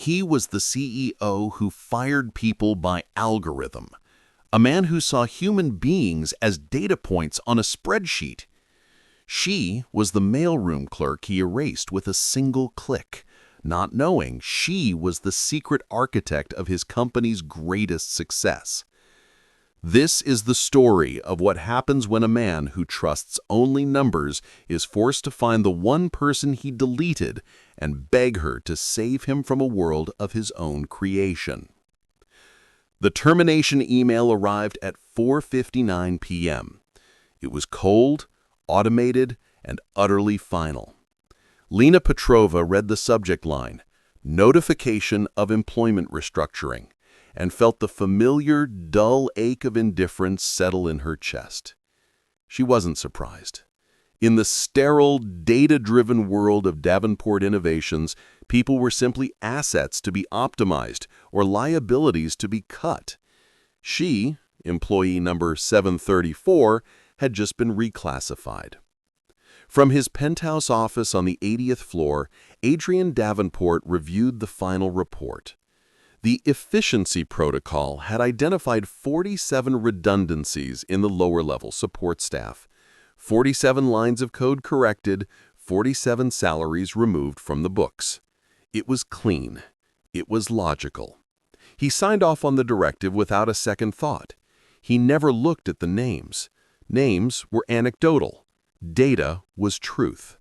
He was the CEO who fired people by algorithm, a man who saw human beings as data points on a spreadsheet. She was the mailroom clerk he erased with a single click, not knowing she was the secret architect of his company's greatest success. This is the story of what happens when a man who trusts only numbers is forced to find the one person he deleted and beg her to save him from a world of his own creation. The termination email arrived at 4:59 p.m. It was cold, automated, and utterly final. Lena Petrova read the subject line, "Notification of employment restructuring," and felt the familiar, dull ache of indifference settle in her chest. She wasn't surprised. In the sterile, data-driven world of Davenport Innovations, people were simply assets to be optimized or liabilities to be cut. She, employee number 734, had just been reclassified. From his penthouse office on the 80th floor, Adrian Davenport reviewed the final report. The efficiency protocol had identified 47 redundancies in the lower-level support staff, 47 lines of code corrected, 47 salaries removed from the books. It was clean. It was logical. He signed off on the directive without a second thought. He never looked at the names. Names were anecdotal. Data was truth.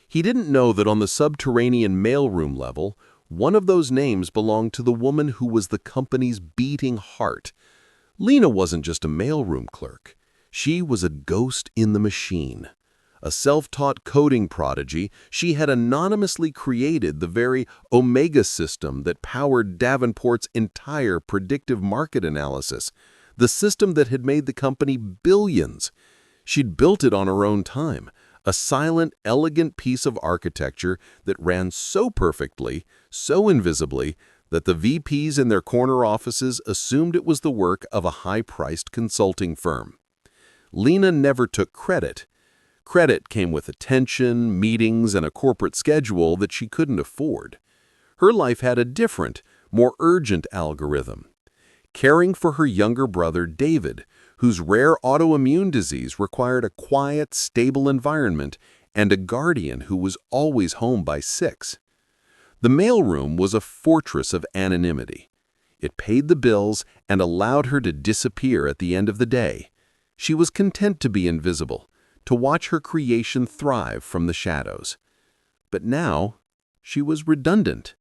He didn't know that on the subterranean mailroom level, one of those names belonged to the woman who was the company's beating heart. Lena wasn't just a mailroom clerk. She was a ghost in the machine. A self-taught coding prodigy, she had anonymously created the very Omega system that powered Davenport's entire predictive market analysis, the system that had made the company billions. She'd built it on her own time, a silent, elegant piece of architecture that ran so perfectly, so invisibly, that the VPs in their corner offices assumed it was the work of a high-priced consulting firm. Lena never took credit. Credit came with attention, meetings, and a corporate schedule that she couldn't afford. Her life had a different, more urgent algorithm. Caring for her younger brother, David, whose rare autoimmune disease required a quiet, stable environment and a guardian who was always home by 6. The mailroom was a fortress of anonymity. It paid the bills and allowed her to disappear at the end of the day. She was content to be invisible, to watch her creation thrive from the shadows. But now, she was redundant.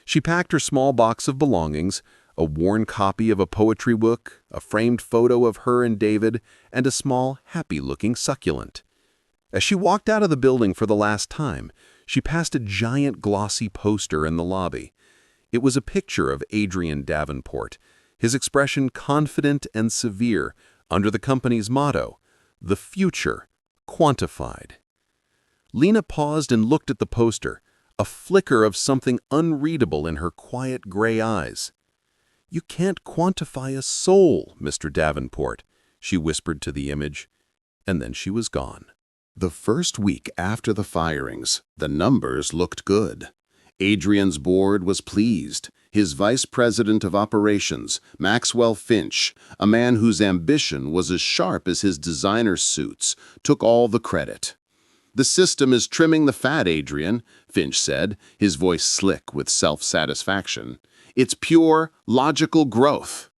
She packed her small box of belongings, a worn copy of a poetry book, a framed photo of her and David, and a small, happy-looking succulent. As she walked out of the building for the last time, she passed a giant glossy poster in the lobby. It was a picture of Adrian Davenport, his expression confident and severe, under the company's motto, "The future, quantified." Lena paused and looked at the poster, a flicker of something unreadable in her quiet gray eyes. "You can't quantify a soul, Mr. Davenport," she whispered to the image, and then she was gone. The first week after the firings, the numbers looked good. Adrian's board was pleased. His vice president of operations, Maxwell Finch, a man whose ambition was as sharp as his designer suits, took all the credit. "The system is trimming the fat, Adrian," Finch said, his voice slick with self-satisfaction. "It's pure, logical growth."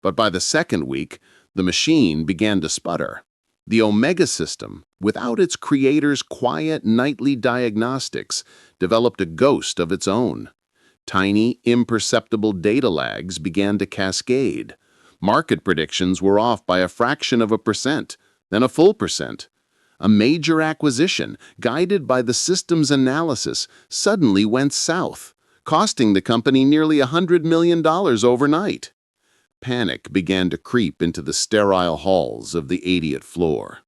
But by the second week, the machine began to sputter. The Omega system, without its creator's quiet nightly diagnostics, developed a ghost of its own. Tiny, imperceptible data lags began to cascade. Market predictions were off by a fraction of a percent, then a full percent. A major acquisition, guided by the system's analysis, suddenly went south, costing the company nearly $100 million overnight. Panic began to creep into the sterile halls of the 80th floor.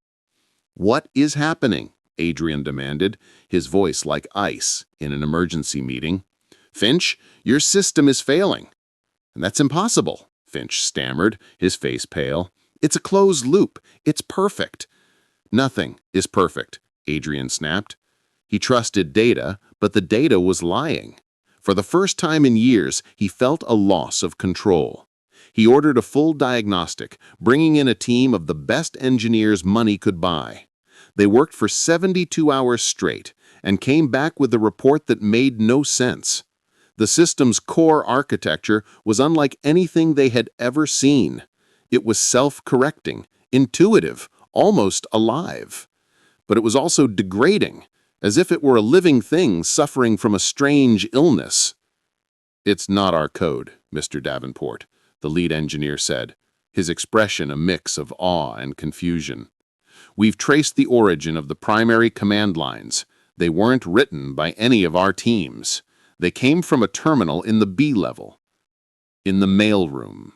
"What is happening?" Adrian demanded, his voice like ice in an emergency meeting. "Finch, your system is failing." "And that's impossible," Finch stammered, his face pale. "It's a closed loop. It's perfect." "Nothing is perfect," Adrian snapped. He trusted data, but the data was lying. For the first time in years, he felt a loss of control. He ordered a full diagnostic, bringing in a team of the best engineers money could buy. They worked for 72 hours straight and came back with a report that made no sense. The system's core architecture was unlike anything they had ever seen. It was self-correcting, intuitive, almost alive. But it was also degrading, as if it were a living thing suffering from a strange illness. "It's not our code, Mr. Davenport," the lead engineer said, his expression a mix of awe and confusion. "We've traced the origin of the primary command lines. They weren't written by any of our teams. They came from a terminal in the B level, in the mailroom."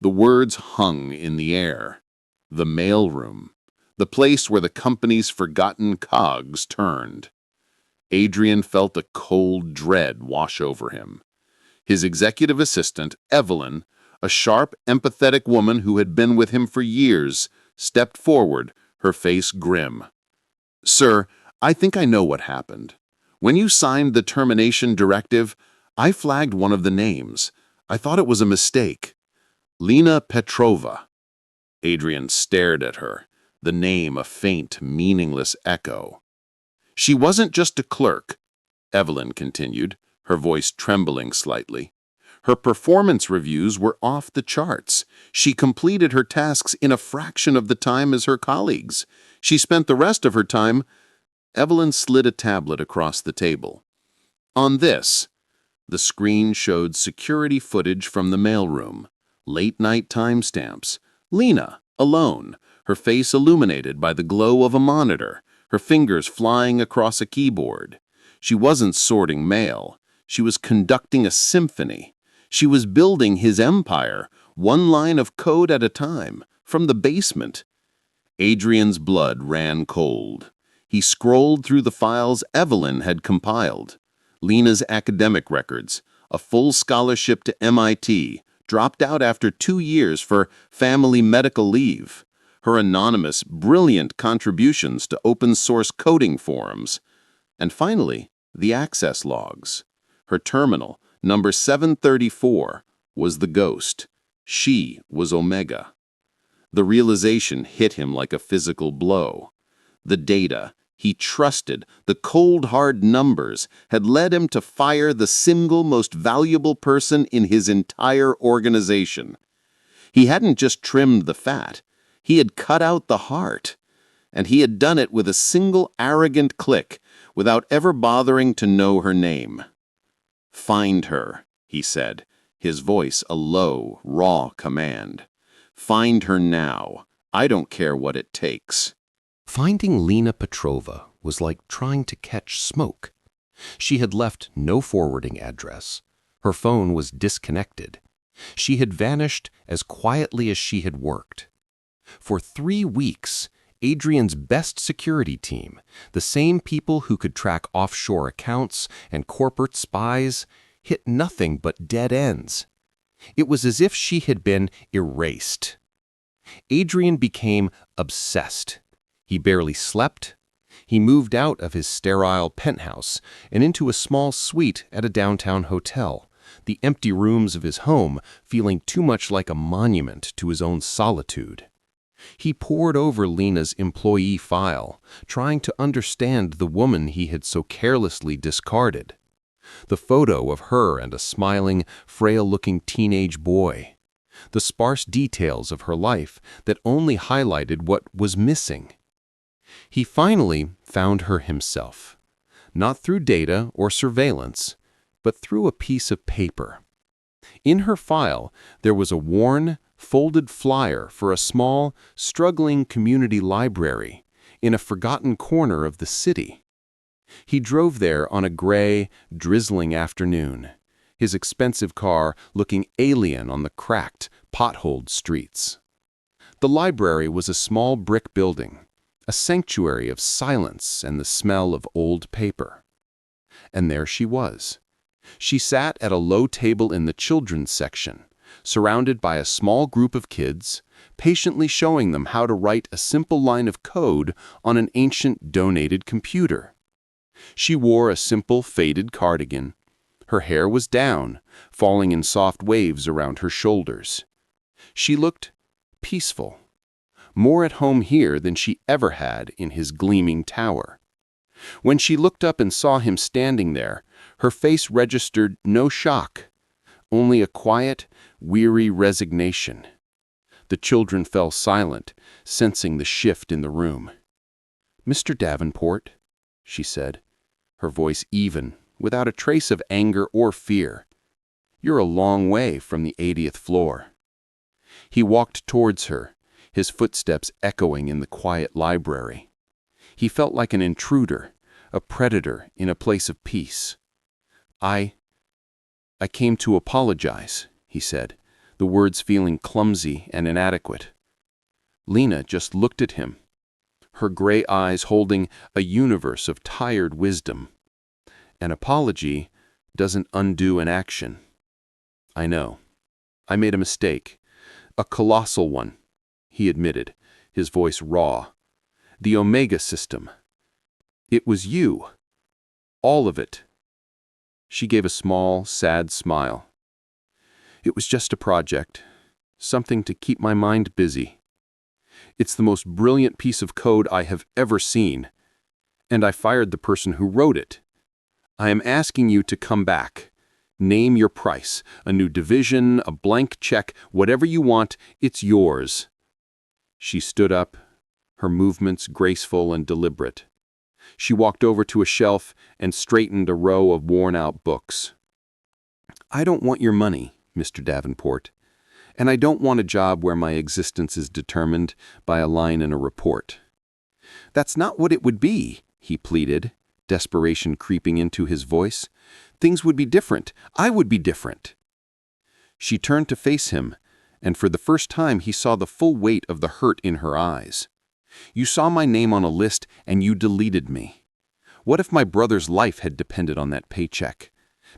The words hung in the air. The mailroom, the place where the company's forgotten cogs turned. Adrian felt a cold dread wash over him. His executive assistant, Evelyn, a sharp, empathetic woman who had been with him for years, stepped forward, her face grim. "Sir, I think I know what happened. When you signed the termination directive, I flagged one of the names. I thought it was a mistake. Lena Petrova." Adrian stared at her, the name a faint, meaningless echo. "She wasn't just a clerk," Evelyn continued, her voice trembling slightly. "Her performance reviews were off the charts. She completed her tasks in a fraction of the time as her colleagues. She spent the rest of her time—" Evelyn slid a tablet across the table. "On this." The screen showed security footage from the mailroom, late-night timestamps. Lena, alone, her face illuminated by the glow of a monitor, her fingers flying across a keyboard. She wasn't sorting mail. She was conducting a symphony. She was building his empire, one line of code at a time, from the basement. Adrian's blood ran cold. He scrolled through the files Evelyn had compiled. Lena's academic records, a full scholarship to MIT, dropped out after 2 years for family medical leave. Her anonymous, brilliant contributions to open-source coding forums. And finally, the access logs. Her terminal, number 734, was the ghost. She was Omega. The realization hit him like a physical blow. The data he trusted, the cold, hard numbers, had led him to fire the single most valuable person in his entire organization. He hadn't just trimmed the fat, he had cut out the heart. And he had done it with a single arrogant click, without ever bothering to know her name. "Find her," he said, his voice a low, raw command. "Find her now. I don't care what it takes." Finding Lena Petrova was like trying to catch smoke. She had left no forwarding address. Her phone was disconnected. She had vanished as quietly as she had worked. For 3 weeks, Adrian's best security team, the same people who could track offshore accounts and corporate spies, hit nothing but dead ends. It was as if she had been erased. Adrian became obsessed. He barely slept. He moved out of his sterile penthouse and into a small suite at a downtown hotel, the empty rooms of his home feeling too much like a monument to his own solitude. He pored over Lena's employee file, trying to understand the woman he had so carelessly discarded. The photo of her and a smiling, frail-looking teenage boy. The sparse details of her life that only highlighted what was missing. He finally found her himself, not through data or surveillance, but through a piece of paper. In her file, there was a worn, folded flyer for a small, struggling community library in a forgotten corner of the city. He drove there on a gray, drizzling afternoon, his expensive car looking alien on the cracked, potholed streets. The library was a small brick building, a sanctuary of silence and the smell of old paper. And there she was. She sat at a low table in the children's section, surrounded by a small group of kids, patiently showing them how to write a simple line of code on an ancient donated computer. She wore a simple faded cardigan, Her hair was down, falling in soft waves around her shoulders. She looked peaceful, more at home here than she ever had in his gleaming tower. When she looked up and saw him standing there, her face registered no shock, only a quiet, weary resignation. The children fell silent, sensing the shift in the room. "Mr. Davenport," she said, her voice even, without a trace of anger or fear, "you're a long way from the 80th floor." He walked towards her, his footsteps echoing in the quiet library. He felt like an intruder, a predator in a place of peace. I came to apologize," he said, the words feeling clumsy and inadequate. Lena just looked at him, her gray eyes holding a universe of tired wisdom. "An apology doesn't undo an action." "I know. I made a mistake. A colossal one," he admitted, his voice raw. "The Omega system. It was you. All of it." She gave a small, sad smile. "It was just a project, something to keep my mind busy. It's the most brilliant piece of code I have ever seen, and I fired the person who wrote it. I am asking you to come back. Name your price, a new division, a blank check, whatever you want, it's yours." She stood up, her movements graceful and deliberate. She walked over to a shelf and straightened a row of worn-out books. "I don't want your money, Mr. Davenport, and I don't want a job where my existence is determined by a line in a report." "That's not what it would be," he pleaded, desperation creeping into his voice. "Things would be different. I would be different." She turned to face him, and for the first time he saw the full weight of the hurt in her eyes. "You saw my name on a list and you deleted me. What if my brother's life had depended on that paycheck?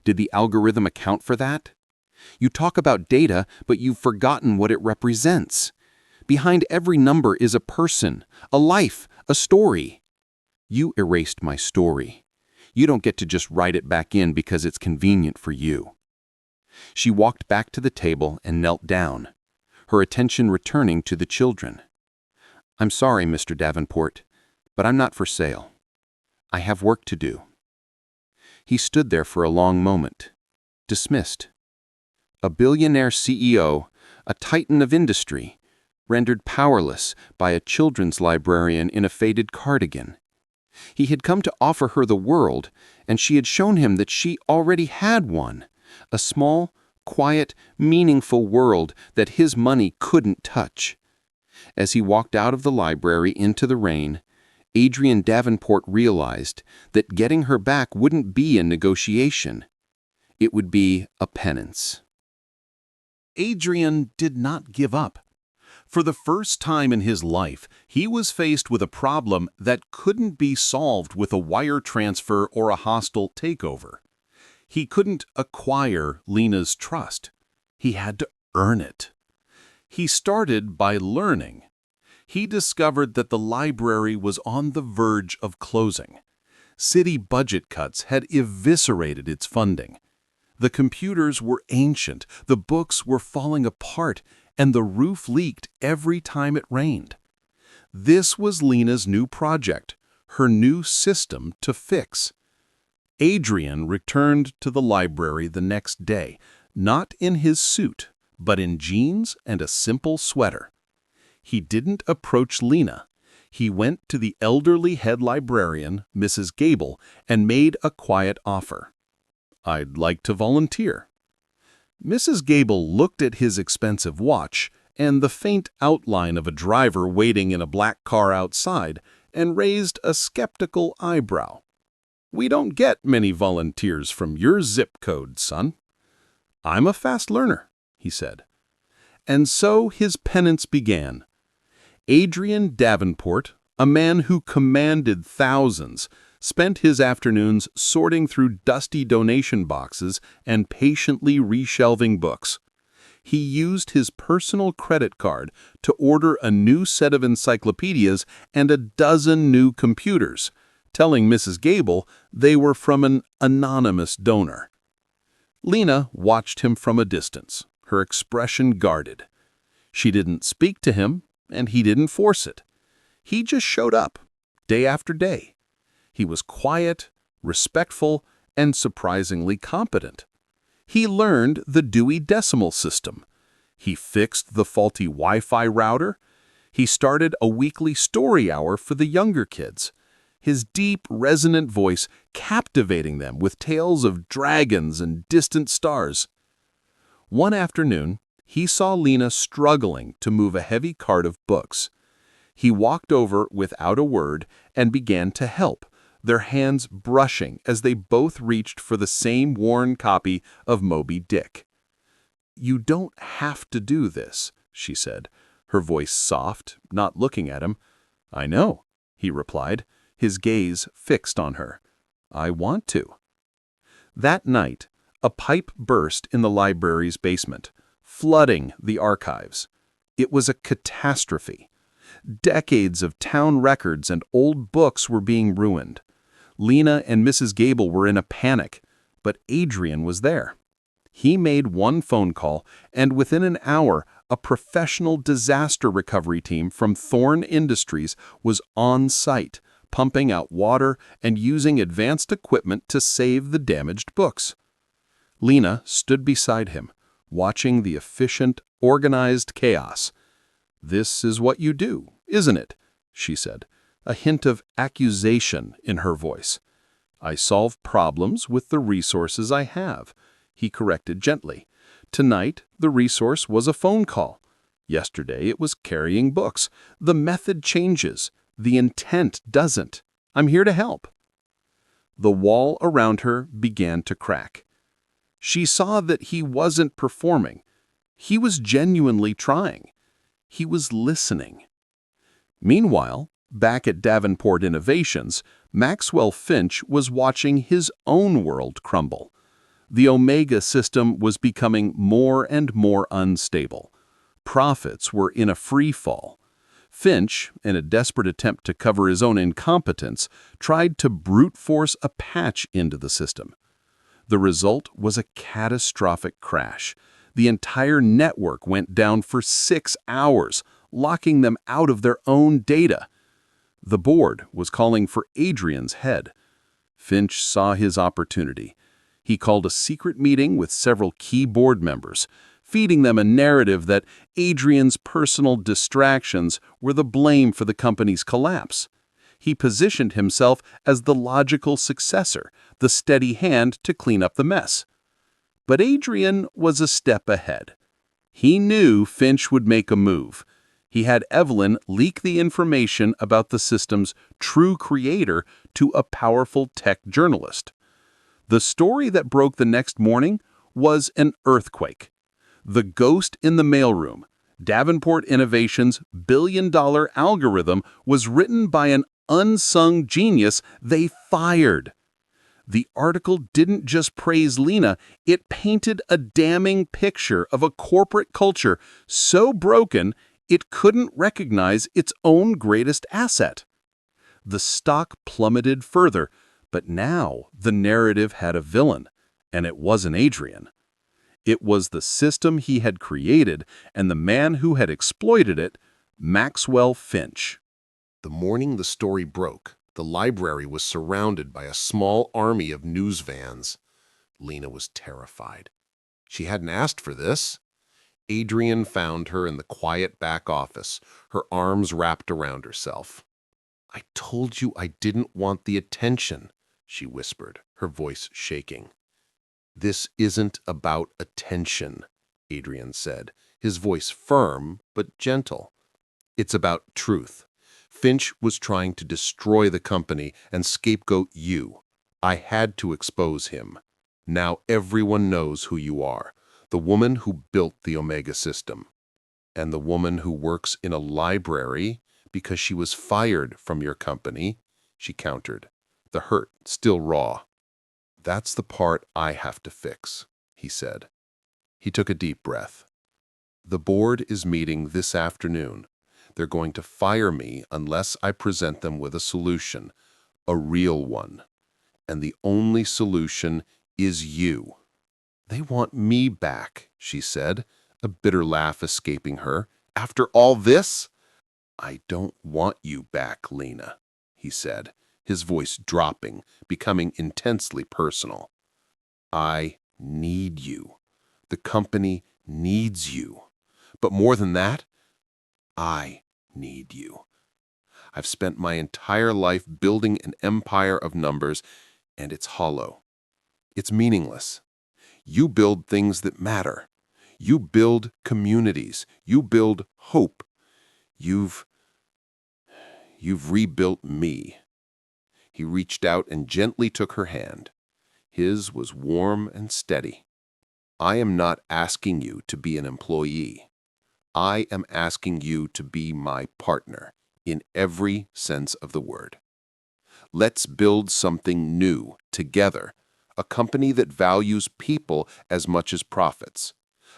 Did the algorithm account for that? You talk about data, but you've forgotten what it represents. Behind every number is a person, a life, a story. You erased my story. You don't get to just write it back in because it's convenient for you." She walked back to the table and knelt down, her attention returning to the children. "I'm sorry, Mr. Davenport, but I'm not for sale. I have work to do." He stood there for a long moment, dismissed. A billionaire CEO, a titan of industry, rendered powerless by a children's librarian in a faded cardigan. He had come to offer her the world, and she had shown him that she already had one, a small, quiet, meaningful world that his money couldn't touch. As he walked out of the library into the rain, Adrian Davenport realized that getting her back wouldn't be a negotiation. It would be a penance. Adrian did not give up. For the first time in his life, he was faced with a problem that couldn't be solved with a wire transfer or a hostile takeover. He couldn't acquire Lena's trust. He had to earn it. He started by learning. He discovered that the library was on the verge of closing. City budget cuts had eviscerated its funding. The computers were ancient, the books were falling apart, and the roof leaked every time it rained. This was Lena's new project, her new system to fix. Adrian returned to the library the next day, not in his suit, but in jeans and a simple sweater. He didn't approach Lena. He went to the elderly head librarian, Mrs. Gable, and made a quiet offer. "I'd like to volunteer." Mrs. Gable looked at his expensive watch and the faint outline of a driver waiting in a black car outside and raised a skeptical eyebrow. "We don't get many volunteers from your zip code, son." "I'm a fast learner," he said. And so his penance began. Adrian Davenport, a man who commanded thousands, spent his afternoons sorting through dusty donation boxes and patiently reshelving books. He used his personal credit card to order a new set of encyclopedias and a dozen new computers, telling Mrs. Gable they were from an anonymous donor. Lena watched him from a distance, her expression guarded. She didn't speak to him, and he didn't force it. He just showed up, day after day. He was quiet, respectful, and surprisingly competent. He learned the Dewey Decimal System. He fixed the faulty Wi-Fi router. He started a weekly story hour for the younger kids, his deep, resonant voice captivating them with tales of dragons and distant stars. One afternoon, he saw Lena struggling to move a heavy cart of books. He walked over without a word and began to help, their hands brushing as they both reached for the same worn copy of Moby Dick. "You don't have to do this," she said, her voice soft, not looking at him. "I know," he replied, his gaze fixed on her. "I want to." That night, a pipe burst in the library's basement, flooding the archives. It was a catastrophe. Decades of town records and old books were being ruined. Lena and Mrs. Gable were in a panic, but Adrian was there. He made one phone call, and within an hour, a professional disaster recovery team from Thorne Industries was on site, pumping out water and using advanced equipment to save the damaged books. Lena stood beside him, watching the efficient, organized chaos. "This is what you do, isn't it?" she said, a hint of accusation in her voice. "I solve problems with the resources I have," he corrected gently. Tonight, the resource was a phone call. Yesterday, it was carrying books. The method changes. The intent doesn't. I'm here to help. The wall around her began to crack. She saw that he wasn't performing. He was genuinely trying. He was listening. Meanwhile, back at Davenport Innovations, Maxwell Finch was watching his own world crumble. The Omega system was becoming more and more unstable. Profits were in a free fall. Finch, in a desperate attempt to cover his own incompetence, tried to brute force a patch into the system. The result was a catastrophic crash. The entire network went down for 6 hours, locking them out of their own data. The board was calling for Adrian's head. Finch saw his opportunity. He called a secret meeting with several key board members, feeding them a narrative that Adrian's personal distractions were the blame for the company's collapse. He positioned himself as the logical successor, the steady hand to clean up the mess. But Adrian was a step ahead. He knew Finch would make a move. He had Evelyn leak the information about the system's true creator to a powerful tech journalist. The story that broke the next morning was an earthquake. The Ghost in the Mailroom, Davenport Innovations' billion-dollar algorithm, was written by an unsung genius they fired. The article didn't just praise Lena, it painted a damning picture of a corporate culture so broken it couldn't recognize its own greatest asset. The stock plummeted further, but now the narrative had a villain, and it wasn't Adrian. It was the system he had created and the man who had exploited it, Maxwell Finch. The morning the story broke, the library was surrounded by a small army of news vans. Lena was terrified. She hadn't asked for this. Adrian found her in the quiet back office, her arms wrapped around herself. "I told you I didn't want the attention," she whispered, her voice shaking. "This isn't about attention," Adrian said, his voice firm but gentle. "It's about truth. Finch was trying to destroy the company and scapegoat you. I had to expose him. Now everyone knows who you are, the woman who built the Omega system. And the woman who works in a library because she was fired from your company," she countered, the hurt still raw. "That's the part I have to fix," he said. He took a deep breath. "The board is meeting this afternoon. They're going to fire me unless I present them with a solution, a real one. And the only solution is you." They want me back, she said, a bitter laugh escaping her. After all this? I don't want you back, Lena, he said, his voice dropping, becoming intensely personal. I need you. The company needs you. But more than that, I need you. I've spent my entire life building an empire of numbers, and it's hollow. It's meaningless. You build things that matter. You build communities. You build hope. You've rebuilt me. He reached out and gently took her hand. His was warm and steady. I am not asking you to be an employee. I am asking you to be my partner in every sense of the word. Let's build something new together, a company that values people as much as profits,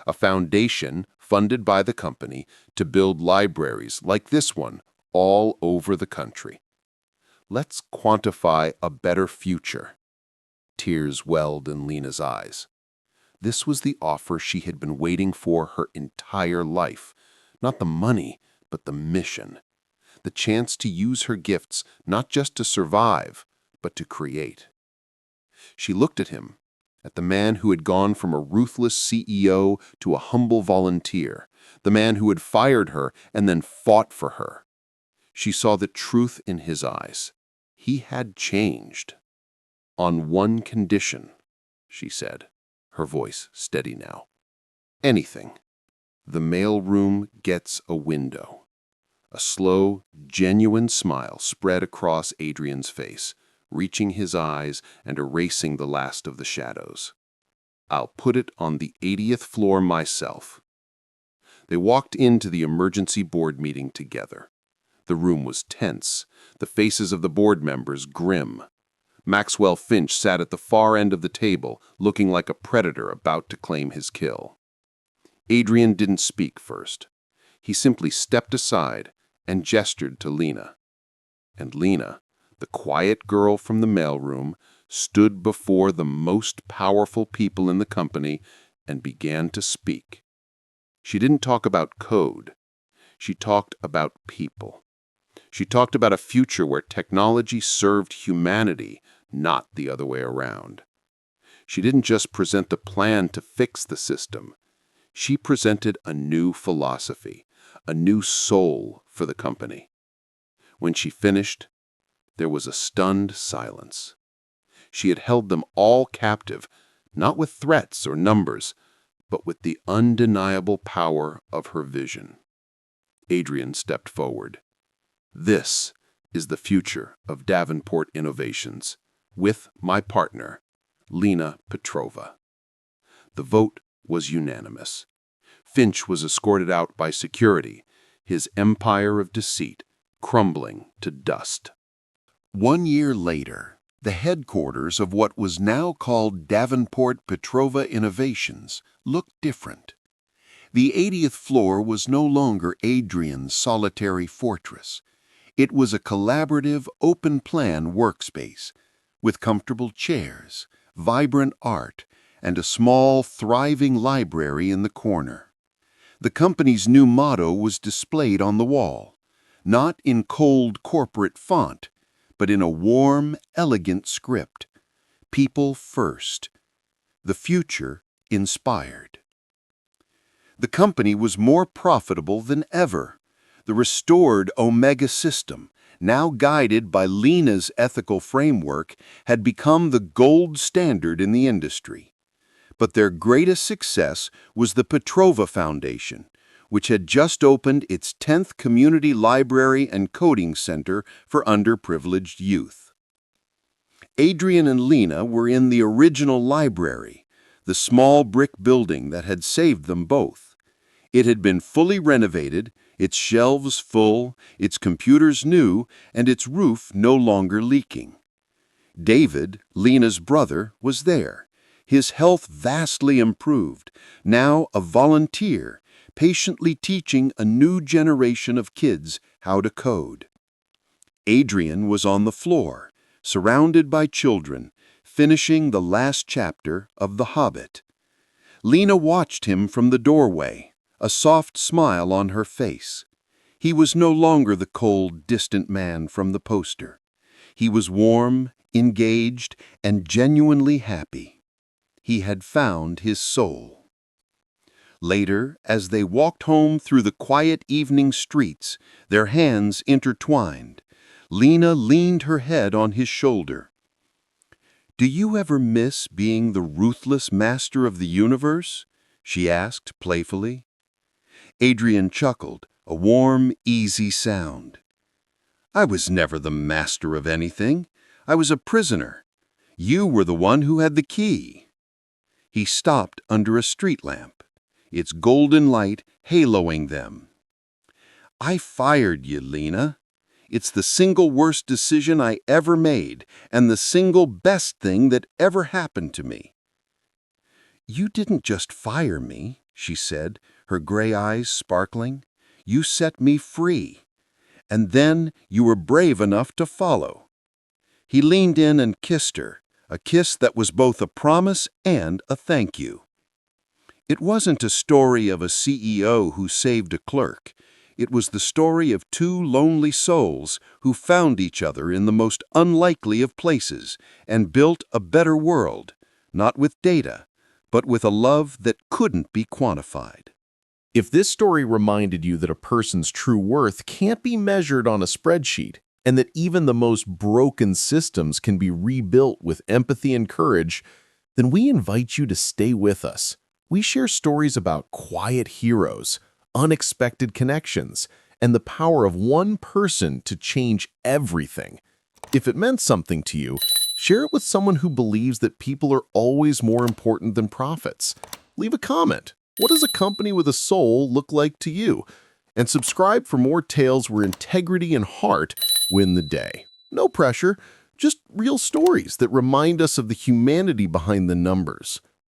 a foundation funded by the company to build libraries like this one all over the country. Let's quantify a better future. Tears welled in Lena's eyes. This was the offer she had been waiting for her entire life. Not the money, but the mission. The chance to use her gifts not just to survive, but to create. She looked at him, at the man who had gone from a ruthless CEO to a humble volunteer, the man who had fired her and then fought for her. She saw the truth in his eyes. He had changed. On one condition, she said, her voice steady now. Anything. The mailroom gets a window. A slow, genuine smile spread across Adrian's face, reaching his eyes and erasing the last of the shadows. I'll put it on the 80th floor myself. They walked into the emergency board meeting together. The room was tense, the faces of the board members grim. Maxwell Finch sat at the far end of the table, looking like a predator about to claim his kill. Adrian didn't speak first. He simply stepped aside and gestured to Lena. And Lena, the quiet girl from the mailroom, stood before the most powerful people in the company and began to speak. She didn't talk about code. She talked about people. She talked about a future where technology served humanity, not the other way around. She didn't just present a plan to fix the system. She presented a new philosophy, a new soul for the company. When she finished, there was a stunned silence. She had held them all captive, not with threats or numbers, but with the undeniable power of her vision. Adrian stepped forward. This is the future of Davenport Innovations, with my partner, Lena Petrova. The vote was unanimous. Finch was escorted out by security, his empire of deceit crumbling to dust. 1 year later, the headquarters of what was now called Davenport Petrova Innovations looked different. The 80th floor was no longer Adrian's solitary fortress. It was a collaborative, open-plan workspace with comfortable chairs, vibrant art, and a small, thriving library in the corner. The company's new motto was displayed on the wall, not in cold corporate font, but in a warm, elegant script. People first. The future inspired. The company was more profitable than ever. The restored Omega system, now guided by Lena's ethical framework, had become the gold standard in the industry. But their greatest success was the Petrova Foundation, which had just opened its 10th Community Library and Coding Center for underprivileged youth. Adrian and Lena were in the original library, the small brick building that had saved them both. It had been fully renovated, its shelves full, its computers new, and its roof no longer leaking. David, Lena's brother, was there, his health vastly improved, now a volunteer, patiently teaching a new generation of kids how to code. Adrian was on the floor, surrounded by children, finishing the last chapter of The Hobbit. Lena watched him from the doorway, a soft smile on her face. He was no longer the cold, distant man from the poster. He was warm, engaged, and genuinely happy. He had found his soul. Later, as they walked home through the quiet evening streets, their hands intertwined, Lena leaned her head on his shoulder. "Do you ever miss being the ruthless master of the universe?" she asked playfully. Adrian chuckled, a warm, easy sound. "I was never the master of anything. I was a prisoner. You were the one who had the key." He stopped under a street lamp, its golden light haloing them. "I fired you, Lena. It's the single worst decision I ever made, and the single best thing that ever happened to me." "You didn't just fire me," she said, her gray eyes sparkling. "You set me free. And then you were brave enough to follow." He leaned in and kissed her, a kiss that was both a promise and a thank you. It wasn't a story of a CEO who saved a clerk. It was the story of two lonely souls who found each other in the most unlikely of places and built a better world, not with data, but with a love that couldn't be quantified. If this story reminded you that a person's true worth can't be measured on a spreadsheet, and that even the most broken systems can be rebuilt with empathy and courage, then we invite you to stay with us. We share stories about quiet heroes, unexpected connections, and the power of one person to change everything. If it meant something to you, share it with someone who believes that people are always more important than profits. Leave a comment. What does a company with a soul look like to you? And subscribe for more tales where integrity and heart win the day. No pressure, just real stories that remind us of the humanity behind the numbers.